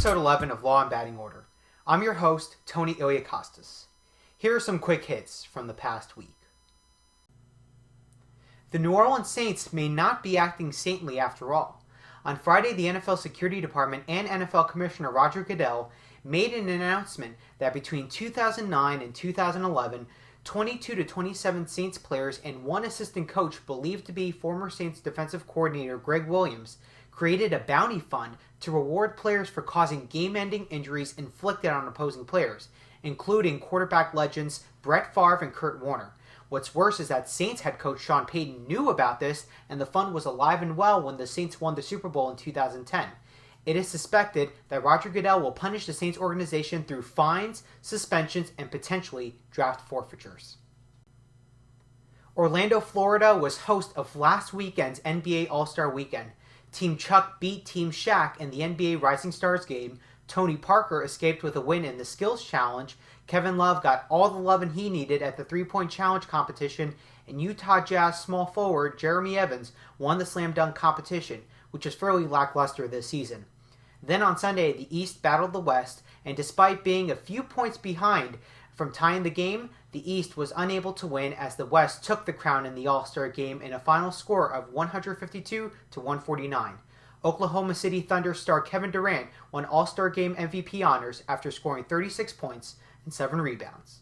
episode 11 of Law and Batting Order. I'm your host, Tony Iliakostas. Here are some quick hits from the past week. The New Orleans Saints may not be acting saintly after all. On Friday, the NFL Security Department and NFL Commissioner Roger Goodell made an announcement that between 2009 and 2011, 22 to 27 Saints players and one assistant coach believed to be former Saints defensive coordinator Greg Williams created a bounty fund to reward players for causing game-ending injuries inflicted on opposing players, including quarterback legends Brett Favre and Kurt Warner. What's worse is that Saints head coach Sean Payton knew about this, and the fund was alive and well when the Saints won the Super Bowl in 2010. It is suspected that Roger Goodell will punish the Saints organization through fines, suspensions, and potentially draft forfeitures. Orlando, Florida was host of last weekend's NBA All-Star Weekend. Team Chuck beat Team Shaq in the NBA Rising Stars game. Tony Parker escaped with a win in the Skills Challenge. Kevin Love got all the loving he needed at the three-point challenge competition. And Utah Jazz small forward Jeremy Evans won the slam dunk competition, which is fairly lackluster this season. Then on Sunday, the East battled the West, and despite being a few points behind from tying the game, the East was unable to win as the West took the crown in the All-Star game in a final score of 152 to 149. Oklahoma City Thunder star Kevin Durant won All-Star Game MVP honors after scoring 36 points and 7 rebounds.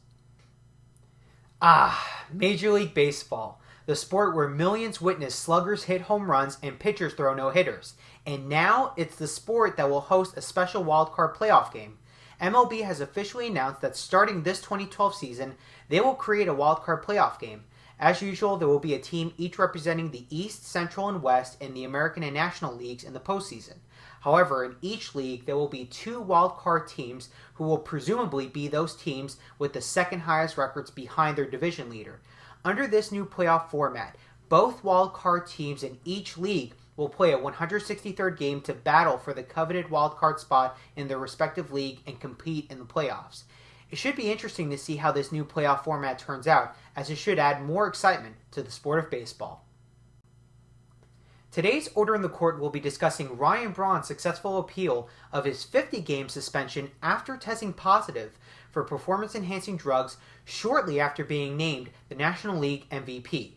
Major League Baseball, the sport where millions witness sluggers hit home runs and pitchers throw no-hitters. And now it's the sport that will host a special wildcard playoff game. MLB has officially announced that starting this 2012 season, they will create a wildcard playoff game. As usual, there will be a team each representing the East, Central, and West in the American and National Leagues in the postseason. However, in each league, there will be 2 wildcard teams who will presumably be those teams with the second highest records behind their division leader. Under this new playoff format, both wildcard teams in each league will play a 163rd game to battle for the coveted wildcard spot in their respective league and compete in the playoffs. It should be interesting to see how this new playoff format turns out, as it should add more excitement to the sport of baseball. Today's Order in the Court will be discussing Ryan Braun's successful appeal of his 50-game suspension after testing positive for performance-enhancing drugs shortly after being named the National League MVP.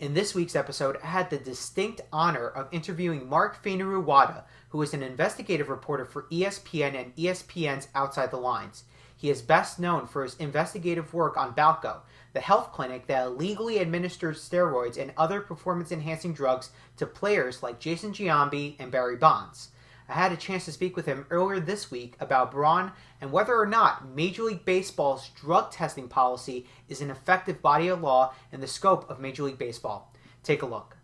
In this week's episode, I had the distinct honor of interviewing Mark Fainaru-Wada, who is an investigative reporter for ESPN and ESPN's Outside the Lines. He is best known for his investigative work on Balco, the health clinic that illegally administers steroids and other performance-enhancing drugs to players like Jason Giambi and Barry Bonds. I had a chance to speak with him earlier this week about Braun and whether or not Major League Baseball's drug testing policy is an effective body of law in the scope of Major League Baseball. Take a look.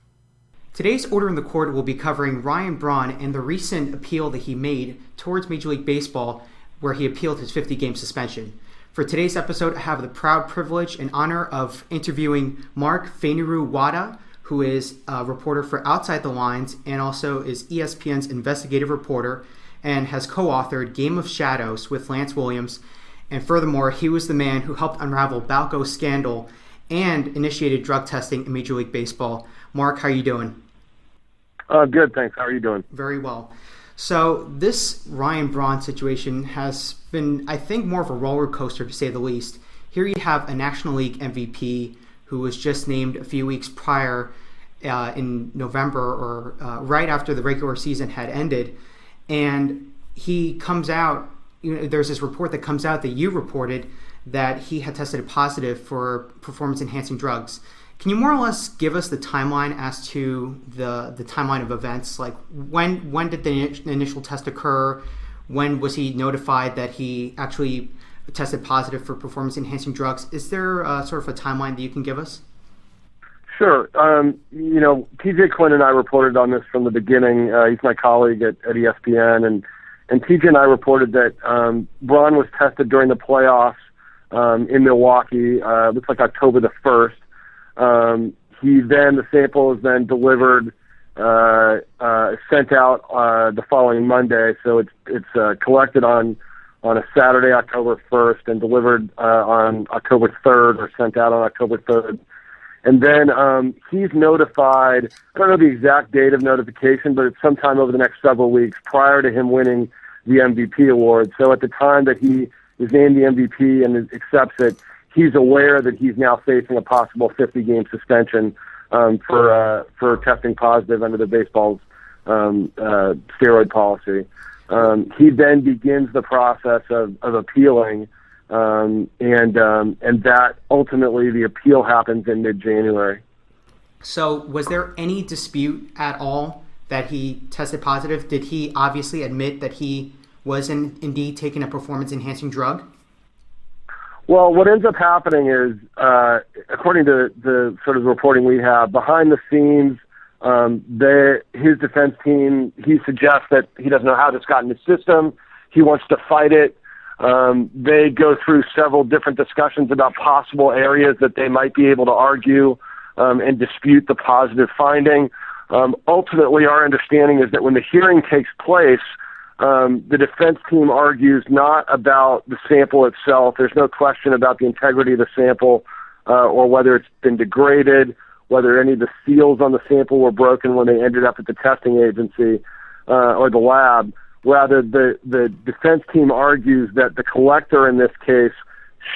Today's Order in the Court will be covering Ryan Braun and the recent appeal that he made towards Major League Baseball, where he appealed his 50-game suspension. For today's episode, I have the proud privilege and honor of interviewing Mark Fainaru-Wada, who is a reporter for Outside the Lines and also is ESPN's investigative reporter and has co-authored Game of Shadows with Lance Williams. And furthermore, he was the man who helped unravel Balco's scandal and initiated drug testing in Major League Baseball. Mark, how are you doing? Good, thanks. How are you doing? Very well. So this Ryan Braun situation has been, I think, more of a roller coaster to say the least. Here you have a National League MVP who was just named a few weeks prior in November or right after the regular season had ended. And he comes out, there's this report that comes out that you reported that he had tested positive for performance-enhancing drugs. Can you more or less give us the timeline as to the timeline of events? Like when did the initial test occur? When was he notified that he actually tested positive for performance-enhancing drugs? Is there sort of a timeline that you can give us? Sure. TJ Quinn and I reported on this from the beginning. He's my colleague at ESPN, and TJ and I reported that Braun was tested during the playoffs in Milwaukee. Looks like October the 1st. The sample is then delivered, sent out the following Monday. So it's collected on a Saturday, October 1st, and delivered on October 3rd, or sent out on October 3rd. And then he's notified, I don't know the exact date of notification, but it's sometime over the next several weeks prior to him winning the MVP award. So at the time that he is named the MVP and accepts it, he's aware that he's now facing a possible 50-game suspension for testing positive under the baseball's steroid policy. He then begins the process of appealing, and that ultimately the appeal happens in mid-January. So was there any dispute at all that he tested positive? Did he obviously admit that he was indeed taking a performance-enhancing drug? Well, what ends up happening is, according to the sort of reporting we have, behind the scenes, his defense team, he suggests that he doesn't know how this got in his system. He wants to fight it. They go through several different discussions about possible areas that they might be able to argue and dispute the positive finding. Ultimately, our understanding is that when the hearing takes place, the defense team argues not about the sample itself. There's no question about the integrity of the sample or whether it's been degraded, whether any of the seals on the sample were broken when they ended up at the testing agency or the lab. Rather, the defense team argues that the collector in this case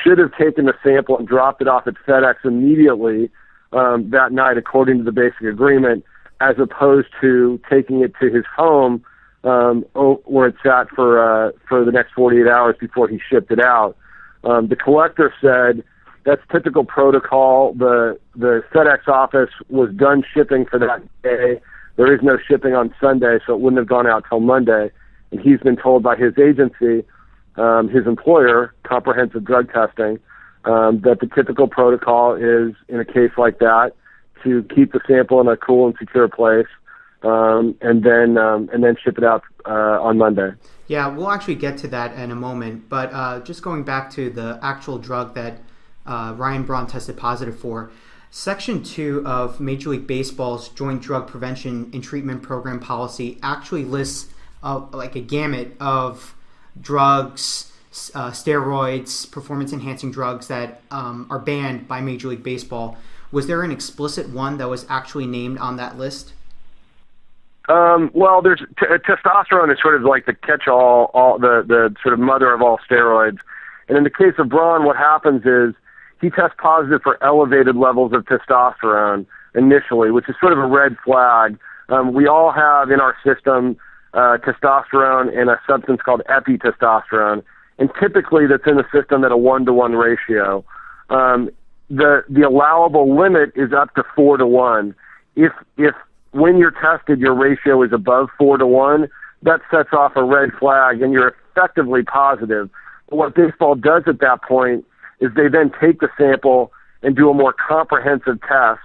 should have taken the sample and dropped it off at FedEx immediately that night, according to the basic agreement, as opposed to taking it to his home where it sat for the next 48 hours before he shipped it out. The collector said that's typical protocol. The FedEx office was done shipping for that day. There is no shipping on Sunday, so it wouldn't have gone out till Monday. And he's been told by his agency, his employer, Comprehensive Drug Testing, that the typical protocol is, in a case like that, to keep the sample in a cool and secure place, and then ship it out on Monday. Yeah, we'll actually get to that in a moment. But just going back to the actual drug that Ryan Braun tested positive for, Section 2 of Major League Baseball's Joint Drug Prevention and Treatment Program policy actually lists like a gamut of drugs, steroids, performance-enhancing drugs that are banned by Major League Baseball. Was there an explicit one that was actually named on that list? Well, there's testosterone is sort of like the catch-all, the sort of mother of all steroids. And in the case of Braun, what happens is he tests positive for elevated levels of testosterone initially, which is sort of a red flag. We all have in our system testosterone and a substance called epitestosterone, and typically that's in the system at a 1-to-1 ratio. The allowable limit is up to 4-to-1. If when you're tested your ratio is above 4-to-1, that sets off a red flag and you're effectively positive. But what baseball does at that point is they then take the sample and do a more comprehensive test.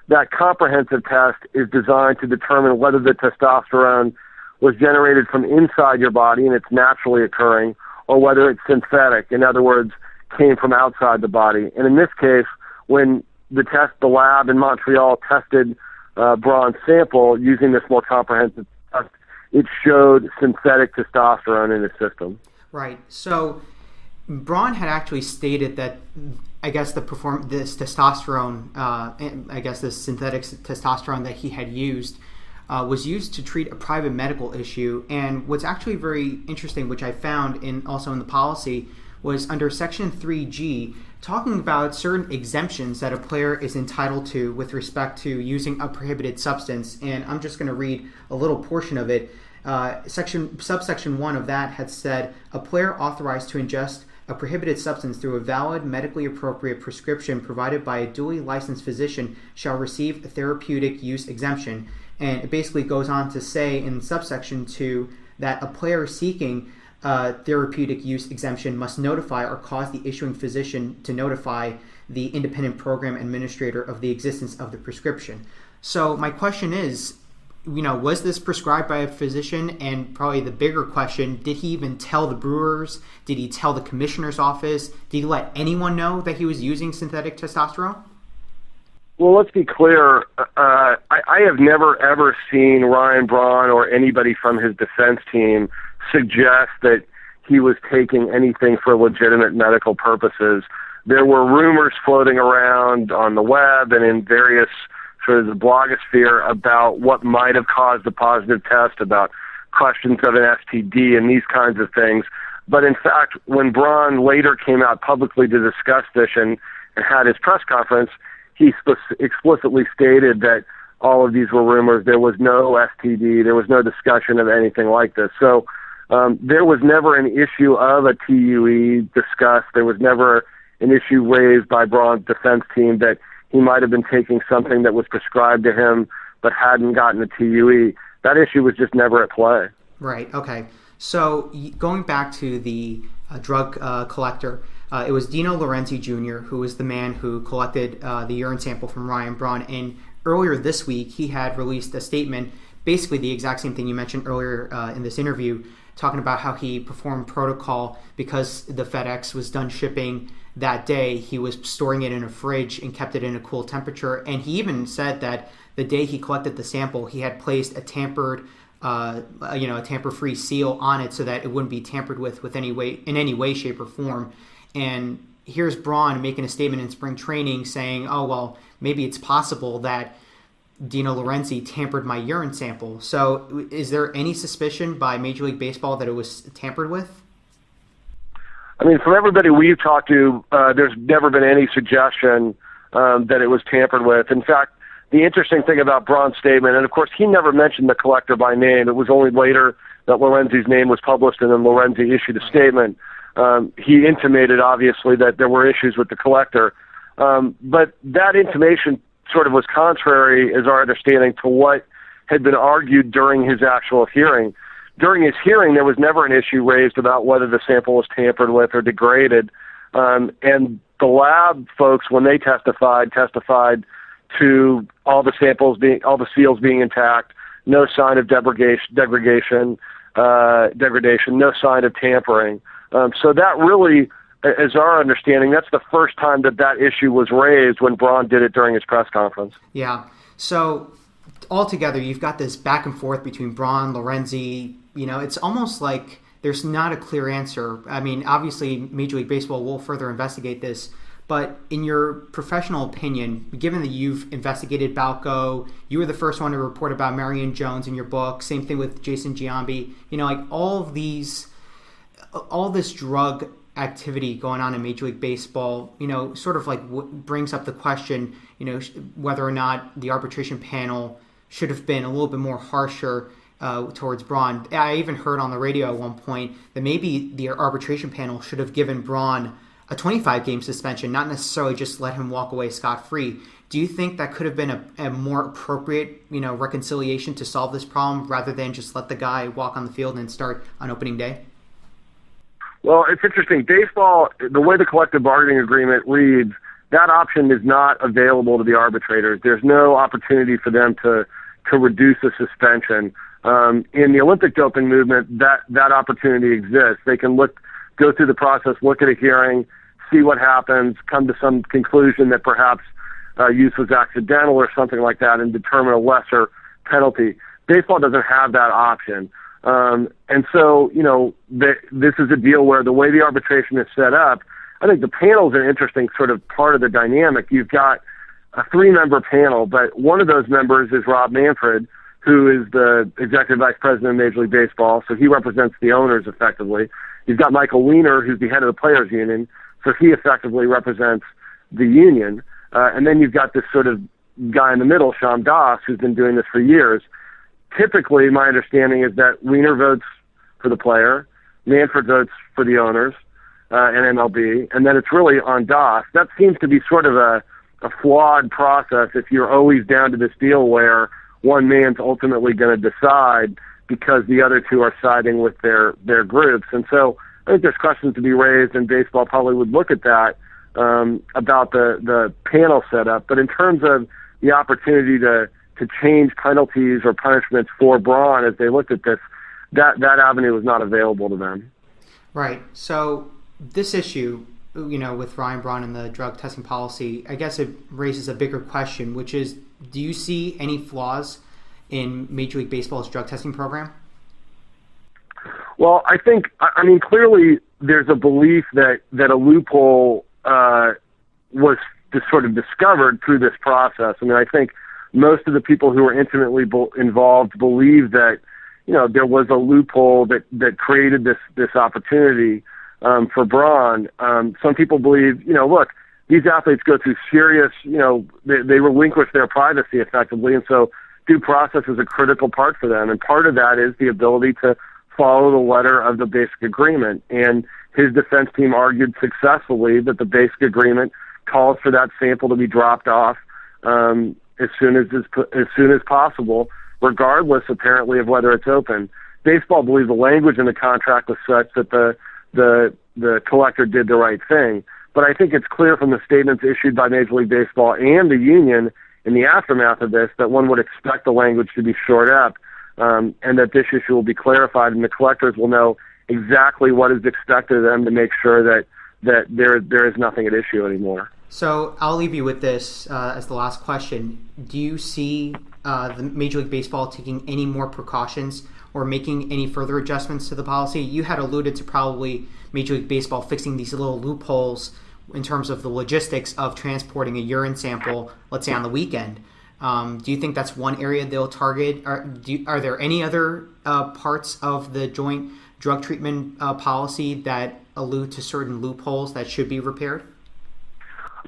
That comprehensive test is designed to determine whether the testosterone was generated from inside your body and it's naturally occurring, or whether it's synthetic, in other words, came from outside the body. And in this case, when the lab in Montreal tested Braun's sample using this more comprehensive test, it showed synthetic testosterone in his system. Right. So Braun had actually stated that, I guess, this testosterone, this synthetic testosterone that he had used was used to treat a private medical issue. And what's actually very interesting, which I found also in the policy, was under Section 3G, talking about certain exemptions that a player is entitled to with respect to using a prohibited substance. And I'm just going to read a little portion of it. Subsection 1 of that had said, a player authorized to ingest a prohibited substance through a valid, medically appropriate prescription provided by a duly licensed physician shall receive a therapeutic use exemption. And it basically goes on to say in subsection 2 that a player seeking therapeutic use exemption must notify or cause the issuing physician to notify the independent program administrator of the existence of the prescription. So my question is, was this prescribed by a physician? And probably the bigger question, did he even tell the Brewers? Did he tell the commissioner's office? Did he let anyone know that he was using synthetic testosterone? Well, let's be clear. I have never, ever seen Ryan Braun or anybody from his defense team suggest that he was taking anything for legitimate medical purposes. There were rumors floating around on the web and in various sort of the blogosphere about what might have caused the positive test, about questions of an STD and these kinds of things. But in fact, when Braun later came out publicly to discuss this and had his press conference, he explicitly stated that all of these were rumors. There was no STD. There was no discussion of anything like this. So there was never an issue of a TUE discussed. There was never an issue raised by Braun's defense team that he might have been taking something that was prescribed to him but hadn't gotten a TUE. That issue was just never at play. Right, okay. So going back to the drug collector, it was Dino Lorenzi Jr., who was the man who collected the urine sample from Ryan Braun. And earlier this week, he had released a statement, basically the exact same thing you mentioned earlier in this interview, talking about how he performed protocol because the FedEx was done shipping that day. He was storing it in a fridge and kept it in a cool temperature. And he even said that the day he collected the sample, he had placed a tamper-free seal on it so that it wouldn't be tampered with in any way, shape, or form. And here's Braun making a statement in spring training saying, oh, well, maybe it's possible that Dino Lorenzi tampered my urine sample. So is there any suspicion by Major League Baseball that it was tampered with? I mean, from everybody we've talked to, there's never been any suggestion that it was tampered with. In fact, the interesting thing about Braun's statement, and of course he never mentioned the collector by name. It was only later that Lorenzi's name was published and then Lorenzi issued a statement. He intimated, obviously, that there were issues with the collector. But that intimation sort of was contrary, as our understanding, to what had been argued during his actual hearing. During his hearing, there was never an issue raised about whether the sample was tampered with or degraded. And the lab folks, when they testified to all the seals being intact, no sign of degradation, no sign of tampering. So that really, as our understanding, that's the first time that issue was raised when Braun did it during his press conference. Yeah. So altogether, you've got this back and forth between Braun, Lorenzi. It's almost like there's not a clear answer. I mean, obviously, Major League Baseball will further investigate this. But in your professional opinion, given that you've investigated Balco, you were the first one to report about Marion Jones in your book. Same thing with Jason Giambi. All this drug activity going on in Major League Baseball, sort of like brings up the question, whether or not the arbitration panel should have been a little bit more harsher towards Braun. I even heard on the radio at one point that maybe the arbitration panel should have given Braun a 25-game suspension, not necessarily just let him walk away scot-free. Do you think that could have been a more appropriate, reconciliation to solve this problem rather than just let the guy walk on the field and start on opening day? Well, it's interesting. Baseball, the way the collective bargaining agreement reads, that option is not available to the arbitrators. There's no opportunity for them to reduce a suspension. In the Olympic doping movement, that opportunity exists. They can go through the process, look at a hearing, see what happens, come to some conclusion that perhaps use was accidental or something like that, and determine a lesser penalty. Baseball doesn't have that option. And so, this is a deal where the way the arbitration is set up, I think the panel is an interesting sort of part of the dynamic. You've got a 3-member panel, but one of those members is Rob Manfred, who is the executive vice president of Major League Baseball, so he represents the owners effectively. You've got Michael Weiner, who's the head of the Players Union, so he effectively represents the union. And then you've got this sort of guy in the middle, Sham Das, who's been doing this for years. Typically, my understanding is that Weiner votes for the player, Manfred votes for the owners and MLB, and then it's really on Das. That seems to be sort of a flawed process if you're always down to this deal where one man's ultimately going to decide because the other two are siding with their groups. And so I think there's questions to be raised, and baseball probably would look at that about the panel setup. But in terms of the opportunity to change penalties or punishments for Braun as they looked at this, that avenue was not available to them. Right. So this issue, with Ryan Braun and the drug testing policy, I guess it raises a bigger question, which is, do you see any flaws in Major League Baseball's drug testing program? Well, I mean, clearly there's a belief that a loophole was just sort of discovered through this process. I mean, I think most of the people who were intimately involved believe that, there was a loophole that created this opportunity for Braun. Some people believe, look, these athletes go through serious, they relinquish their privacy effectively, and so due process is a critical part for them. And part of that is the ability to follow the letter of the basic agreement. And his defense team argued successfully that the basic agreement calls for that sample to be dropped off as soon as possible, regardless apparently of whether it's open. Baseball believes the language in the contract was such that the collector did the right thing. But I think it's clear from the statements issued by Major League Baseball and the union in the aftermath of this that one would expect the language to be shored up, and that this issue will be clarified, and the collectors will know exactly what is expected of them to make sure that there is nothing at issue anymore. So I'll leave you with this as the last question. Do you see the Major League Baseball taking any more precautions or making any further adjustments to the policy? You had alluded to probably Major League Baseball fixing these little loopholes in terms of the logistics of transporting a urine sample, let's say on the weekend. Do you think that's one area they'll target? Are there any other parts of the joint drug treatment policy that allude to certain loopholes that should be repaired?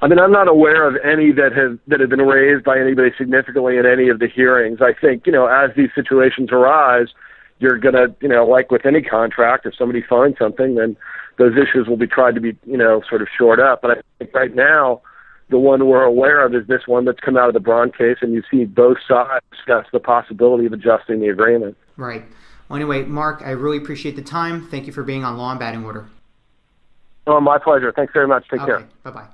I mean, I'm not aware of any that have been raised by anybody significantly in any of the hearings. I think, as these situations arise, you're going to, like with any contract, if somebody finds something, then those issues will be tried to be, sort of shored up. But I think right now, the one we're aware of is this one that's come out of the Braun case, and you see both sides discuss the possibility of adjusting the agreement. Right. Well, anyway, Mark, I really appreciate the time. Thank you for being on Law and Batting Order. Oh, my pleasure. Thanks very much. Take care. Bye-bye.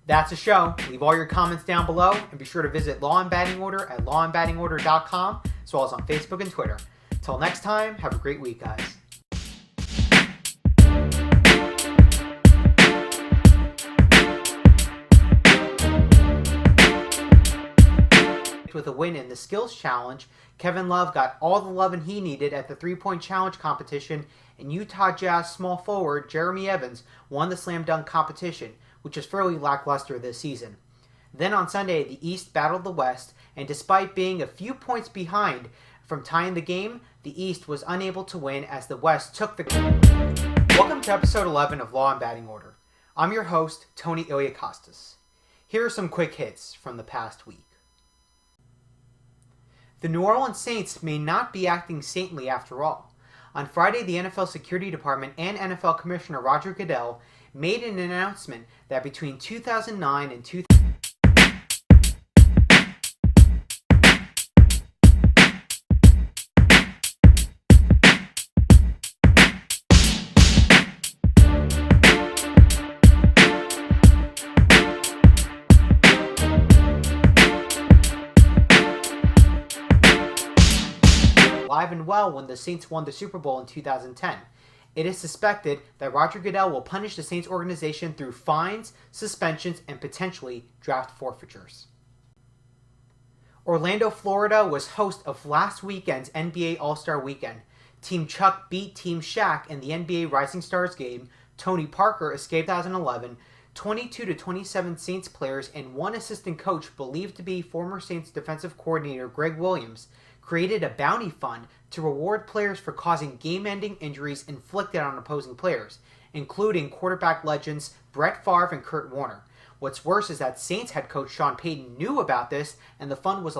That's the show. Leave all your comments down below, and be sure to visit Law and Batting Order at lawandbattingorder.com, as well as on Facebook and Twitter. Till next time, have a great week, guys. With a win in the Skills Challenge, Kevin Love got all the loving he needed at the three-point challenge competition, and Utah Jazz small forward Jeremy Evans won the slam dunk competition, which is fairly lackluster this season. Then on Sunday, the East battled the West, and despite being a few points behind from tying the game, the East was unable to win as the West took the game. Welcome to episode 11 of Law and Batting Order. I'm your host, Tony Iliakostas. Here are some quick hits from the past week. The New Orleans Saints may not be acting saintly after all. On Friday, the NFL Security Department and NFL Commissioner Roger Goodell made an announcement that between 2009 and 2000, alive and well when the Saints won the Super Bowl in 2010. It is suspected that Roger Goodell will punish the Saints organization through fines, suspensions, and potentially draft forfeitures. Orlando, Florida was host of last weekend's NBA All-Star Weekend. Team Chuck beat Team Shaq in the NBA Rising Stars game. Tony Parker escaped 2011. 22-27 Saints players and one assistant coach believed to be former Saints defensive coordinator Greg Williams created a bounty fund to reward players for causing game-ending injuries inflicted on opposing players, including quarterback legends Brett Favre and Kurt Warner. What's worse is that Saints head coach Sean Payton knew about this, and the fund was